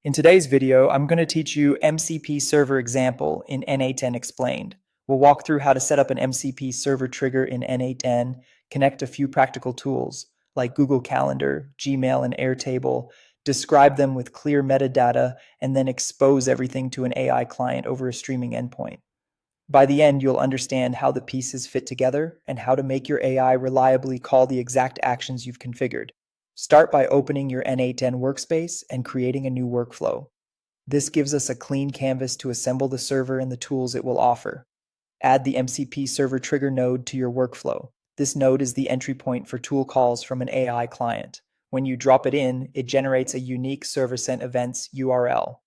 In today's video, I'm going to teach you MCP server example in n8n explained. We'll walk through how to set up an MCP server trigger in n8n, connect a few practical tools like Google Calendar, Gmail, and Airtable, describe them with clear metadata, and then expose everything to an AI client over a streaming endpoint. By the end, you'll understand how the pieces fit together and how to make your AI reliably call the exact actions you've configured. Start by opening your n8n workspace and creating a new workflow. This gives us a clean canvas to assemble the server and the tools it will offer. Add the MCP server trigger node to your workflow. This node is the entry point for tool calls from an AI client. When you drop it in, it generates a unique server sent events URL.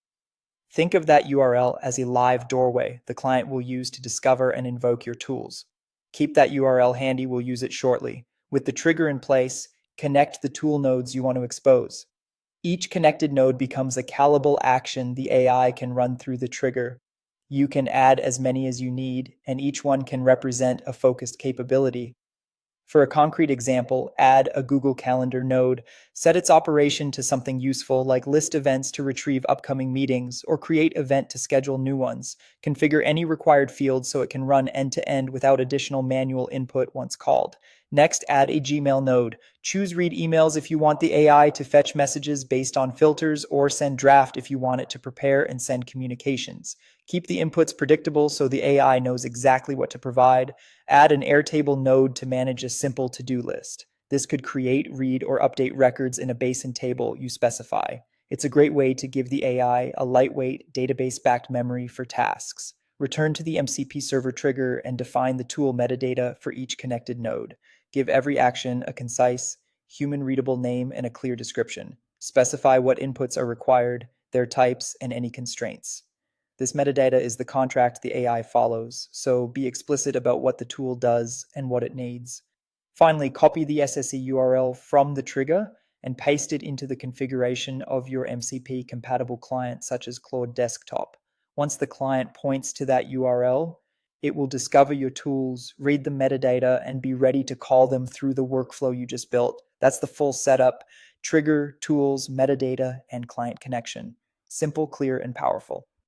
Think of that URL as a live doorway the client will use to discover and invoke your tools. Keep that URL handy, we'll use it shortly. With the trigger in place, connect the tool nodes you want to expose. Each connected node becomes a callable action the AI can run through the trigger. You can add as many as you need, and each one can represent a focused capability. For a concrete example, add a Google Calendar node, set its operation to something useful like list events to retrieve upcoming meetings or create event to schedule new ones. Configure any required fields so it can run end-to-end without additional manual input once called. Next, add a Gmail node. Choose read emails if you want the AI to fetch messages based on filters, or send draft if you want it to prepare and send communications. Keep the inputs predictable so the AI knows exactly what to provide. Add an Airtable node to manage a simple to-do list. This could create, read, or update records in a basin table you specify. It's a great way to give the AI a lightweight, database-backed memory for tasks. Return to the MCP server trigger and define the tool metadata for each connected node. Give every action a concise, human-readable name and a clear description. Specify what inputs are required, their types, and any constraints. This metadata is the contract the AI follows, so be explicit about what the tool does and what it needs. Finally, copy the SSE URL from the trigger and paste it into the configuration of your MCP compatible client such as Claude Desktop. Once the client points to that URL, it will discover your tools, read the metadata, and be ready to call them through the workflow you just built. That's the full setup: trigger, tools, metadata, and client connection. Simple, clear, and powerful.